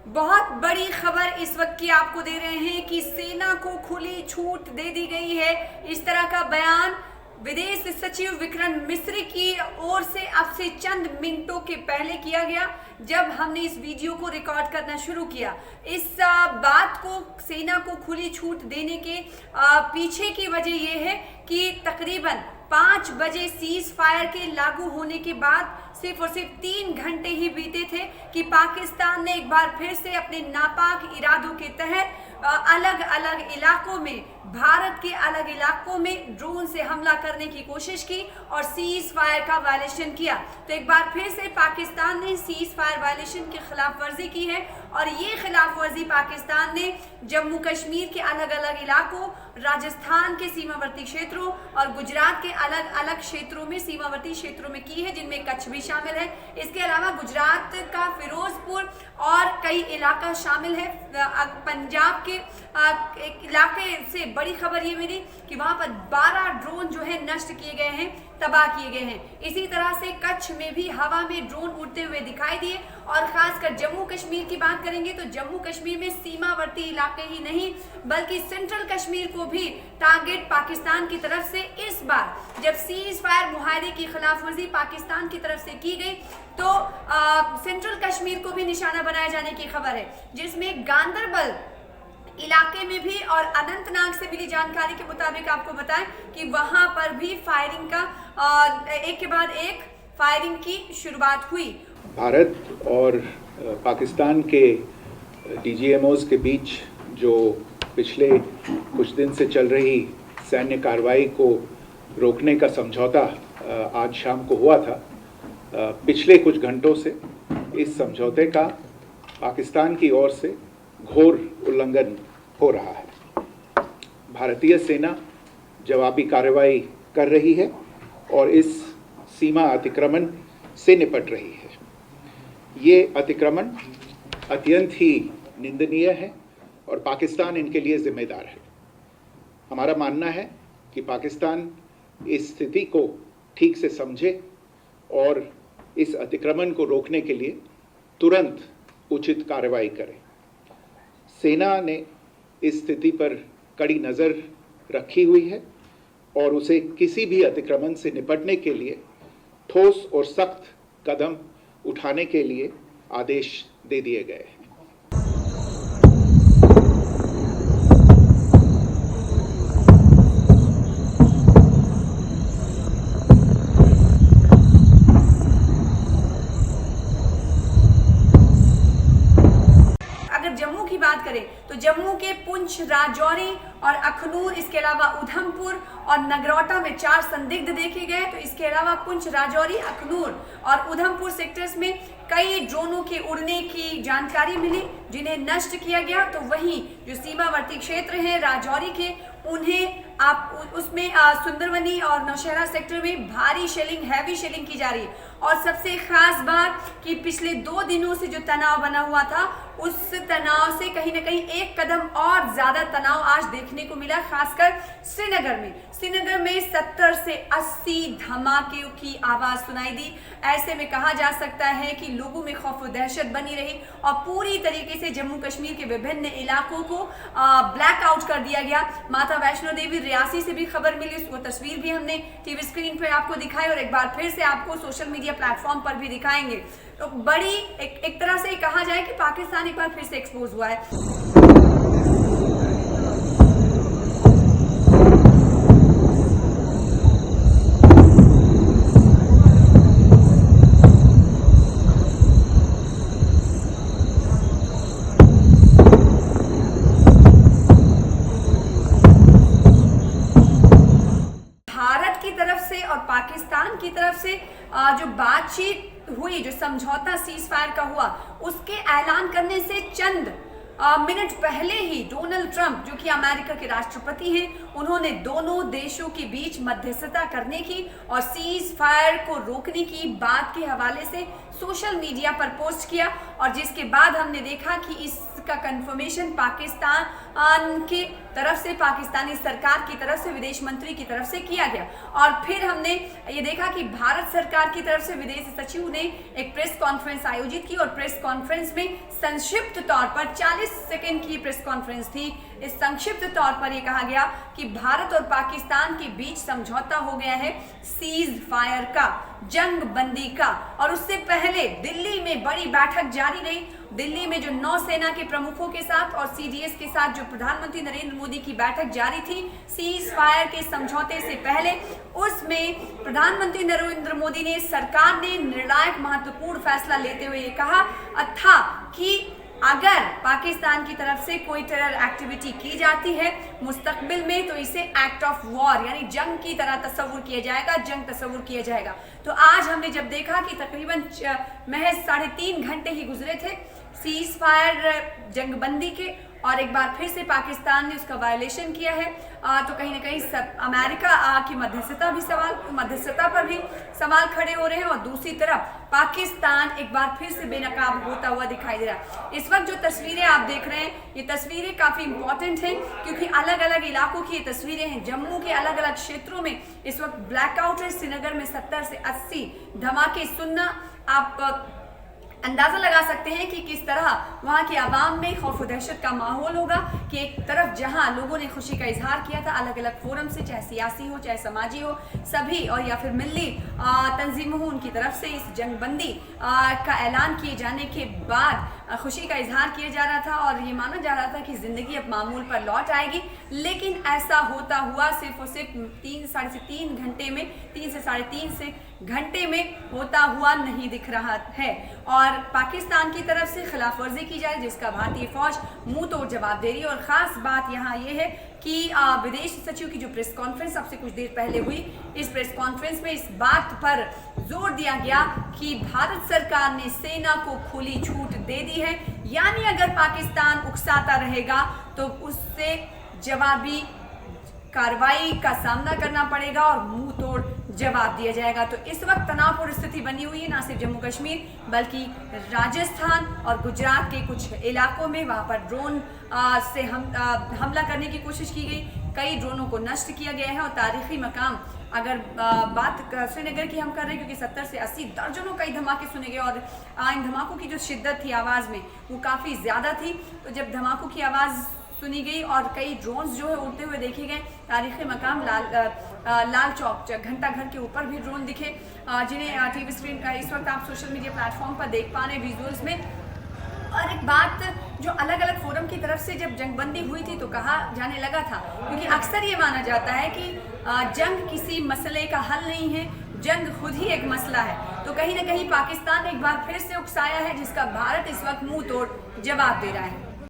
बहुत बड़ी खबर इस वक्त की आपको दे रहे हैं कि सेना को खुली छूट दे दी गई है। इस तरह का बयान विदेश सचिव विक्रम मिस्री की ओर से अब से चंद मिनटों के पहले किया गया, जब हमने इस वीडियो को रिकॉर्ड करना शुरू किया। इस बात को, सेना को खुली छूट देने के पीछे की वजह यह है कि तकरीबन 5 बजे सीज फायर के लागू होने के बाद सिर्फ और सिर्फ 3 घंटे ही बीते थे कि पाकिस्तान ने एक बार फिर से अपने नापाक इरादों के तहत अलग अलग इलाकों में, भारत के अलग इलाकों में ड्रोन से हमला करने की कोशिश की और सीज फायर का वायलेशन किया। तो एक बार फिर से पाकिस्तान ने सीज फायर वायलेशन की खिलाफ वर्जी की है और ये खिलाफ वर्जी पाकिस्तान ने जम्मू कश्मीर के अलग अलग इलाकों, राजस्थान के सीमावर्ती क्षेत्रों और गुजरात के अलग अलग क्षेत्रों में, सीमावर्ती क्षेत्रों में की है, जिनमें कच्छ भी शामिल है। इसके अलावा गुजरात का फिरोजपुर और कई इलाका शामिल है। पंजाब के एक इलाके से बड़ी खबर ये मिली कि वहां पर 12 ड्रोन जो है नष्ट किए गए हैं, तबाह किए गए हैं। इसी तरह से कच्छ में भी हवा में ड्रोन उड़ते हुए दिखाई दिए। और खासकर जम्मू कश्मीर की बात करेंगे तो जम्मू कश्मीर में सीमावर्ती इलाके ही नहीं बल्कि सेंट्रल कश्मीर को भी टारगेट पाकिस्तान की तरफ से, इस बार जब सीज फायर मुआहदे की खिलाफ वर्जी पाकिस्तान की तरफ से की गई तो सेंट्रल कश्मीर को भी निशाना बनाए जाने की खबर है, जिसमें गांदरबल इलाके में भी और अनंतनाग से मिली जानकारी के मुताबिक आपको बताएं कि वहां पर भी फायरिंग का एक के बाद एक फायरिंग की शुरुआत हुई। भारत और पाकिस्तान के डीजीएमओज के बीच जो पिछले कुछ दिन से चल रही सैन्य कार्रवाई को रोकने का समझौता आज शाम को हुआ था, पिछले कुछ घंटों से इस समझौते का पाकिस्तान की ओर से घोर उल्लंघन हो रहा है। भारतीय सेना जवाबी कार्रवाई कर रही है और इस सीमा अतिक्रमण से निपट रही है। ये अतिक्रमण अत्यंत ही निंदनीय है और पाकिस्तान इनके लिए जिम्मेदार है। हमारा मानना है कि पाकिस्तान इस स्थिति को ठीक से समझे और इस अतिक्रमण को रोकने के लिए तुरंत उचित कार्रवाई करे। सेना ने इस स्थिति पर कड़ी नज़र रखी हुई है और उसे किसी भी अतिक्रमण से निपटने के लिए ठोस और सख्त कदम उठाने के लिए आदेश दे दिए गए हैं। जम्मू की बात करें तो जम्मू के पुंछ, राजौरी और अखनूर, इसके अलावा उधमपुर और नगरोटा में 4 संदिग्ध देखे गए। तो इसके अलावा पुंछ, राजौरी, अखनूर और उधमपुर सेक्टर्स में कई ड्रोनों के उड़ने की जानकारी मिली जिन्हें नष्ट किया गया। तो वहीं जो सीमावर्ती क्षेत्र हैं राजौरी के, उन्हें आप उसमें सुंदरवनी और नौशहरा सेक्टर में भारी शेलिंग, हैवी शेलिंग की जा रही है। और सबसे खास बात कि पिछले 2 दिनों से जो तनाव बना हुआ था, उस तनाव से कहीं ना कहीं एक कदम और ज्यादा तनाव आज देखने को मिला, खासकर श्रीनगर में। श्रीनगर में 70 से 80 धमाके की आवाज सुनाई दी। ऐसे में कहा जा सकता है कि लोगों में खौफ और दहशत बनी रही और पूरी तरीके से जम्मू कश्मीर के विभिन्न इलाकों को ब्लैक आउट कर दिया गया। माता वैष्णो देवी रियासी से भी खबर मिली, उसको तस्वीर भी हमने टीवी स्क्रीन पर आपको दिखाई और एक बार फिर से आपको सोशल मीडिया प्लेटफॉर्म पर भी दिखाएंगे। तो बड़ी एक तरह से कहा जाए कि पाकिस्तान एक बार फिर से एक्सपोज हुआ है। और पाकिस्तान की तरफ से जो बातचीत हुई, जो समझौता सीज फायर का हुआ, उसके ऐलान करने से चंद मिनट पहले ही डोनाल्ड ट्रंप, जो कि अमेरिका के राष्ट्रपति हैं, उन्होंने दोनों देशों के बीच मध्यस्थता करने की और सीज फायर को रोकने की बात के हवाले से सोशल मीडिया पर पोस्ट किया। और जिसके बाद हमने देखा कि इस का कंफर्मेशन पाकिस्तान की तरफ से, पाकिस्तानी सरकार की तरफ से, विदेश मंत्री की तरफ से किया गया। और फिर हमने ये देखा कि भारत सरकार की तरफ से विदेश सचिव ने एक प्रेस कॉन्फ्रेंस आयोजित की और प्रेस कॉन्फ्रेंस में संक्षिप्त तौर पर 40 सेकंड की प्रेस कॉन्फ्रेंस थी। इस संक्षिप्त तौर पर यह कहा गया कि भारत और पाकिस्तान के बीच समझौता हो गया है सीज फायर का, जंग बंदी का। और उससे पहले दिल्ली में बड़ी बैठक जारी रही। दिल्ली में जो नौसेना के प्रमुखों के साथ और सीडीएस के साथ जो प्रधानमंत्री नरेंद्र मोदी की बैठक जारी थी सीज फायर के समझौते से पहले, उसमें प्रधानमंत्री नरेंद्र मोदी ने, सरकार ने निर्णायक महत्वपूर्ण फैसला लेते हुए ये कहा था कि अगर पाकिस्तान की तरफ से कोई टेरर एक्टिविटी की जाती है मुस्तकबिल में तो इसे एक्ट ऑफ वॉर यानी जंग की तरह तस्वुर किया जाएगा, जंग तस्वुर किया जाएगा। तो आज हमने जब देखा कि तकरीबन महज 3.5 घंटे ही गुजरे थे सीज फायर जंगबंदी के और एक बार फिर से पाकिस्तान ने उसका वायलेशन किया है, तो कहीं ना कहीं अमेरिका की मध्यस्थता पर भी सवाल खड़े हो रहे हैं और दूसरी तरफ पाकिस्तान एक बार फिर से बेनकाब होता हुआ दिखाई दे रहा है। इस वक्त जो तस्वीरें आप देख रहे हैं ये तस्वीरें काफ़ी इंपॉर्टेंट हैं क्योंकि अलग अलग इलाकों की ये तस्वीरें हैं। जम्मू के अलग अलग क्षेत्रों में इस वक्त ब्लैकआउट है। श्रीनगर में 70 से 80 धमाके सुनना, आप अंदाजा लगा सकते हैं कि किस तरह वहाँ की आवाम में खौफ व दहशत का माहौल होगा कि एक तरफ जहाँ लोगों ने खुशी का इजहार किया था अलग अलग फोरम से, चाहे सियासी हो चाहे समाजी हो, सभी और या फिर मिली तंजीमों हो, उनकी तरफ से इस जंगबंदी का ऐलान किए जाने के बाद खुशी का इजहार किया जा रहा था और ये माना जा रहा था कि ज़िंदगी अब मामूल पर लौट आएगी। लेकिन ऐसा होता हुआ सिर्फ और सिर्फ 3 से 3.5 घंटे में, 3 से 3.5 घंटे में होता हुआ नहीं दिख रहा है। और पाकिस्तान की तरफ से खिलाफ वर्जी की जा रही जिसका भारतीय फौज मुंह तोड़ जवाब दे रही है। और ख़ास बात यहाँ ये है कि विदेश सचिव की जो प्रेस कॉन्फ्रेंस अब से कुछ देर पहले हुई, इस प्रेस कॉन्फ्रेंस में इस बात पर जोर दिया गया कि भारत सरकार ने सेना को खुली छूट दे दी है, यानी अगर पाकिस्तान उकसाता रहेगा तो उससे जवाबी कार्रवाई का सामना करना पड़ेगा और मुंह तोड़ जवाब दिया जाएगा। तो इस वक्त तनावपूर्ण स्थिति बनी हुई है ना सिर्फ जम्मू कश्मीर बल्कि राजस्थान और गुजरात के कुछ इलाकों में। वहाँ पर ड्रोन से हमला करने की कोशिश की गई, कई ड्रोनों को नष्ट किया गया है। और तारीखी मकाम अगर बात श्रीनगर की हम कर रहे हैं क्योंकि 70 से 80 दर्जनों कई धमाके सुने गए और इन धमाकों की जो शिद्दत थी आवाज़ में वो काफ़ी ज़्यादा थी। तो जब धमाकों की आवाज़ सुनी गई और कई ड्रोन्स जो है उड़ते हुए देखे गए, तारीखी मकाम लाल चौक घंटा घर के ऊपर भी ड्रोन दिखे जिन्हें टीवी स्क्रीन इस वक्त आप सोशल मीडिया प्लेटफॉर्म पर देख पा रहे हैं विजुअल्स में। और एक बात जो अलग अलग फोरम की तरफ से जब जंगबंदी हुई थी तो कहा जाने लगा था, क्योंकि अक्सर ये माना जाता है कि जंग किसी मसले का हल नहीं है, जंग खुद ही एक मसला है। तो कहीं ना कहीं पाकिस्तान एक बार फिर से उकसाया है जिसका भारत इस वक्त मुंह तोड़ जवाब दे रहा है।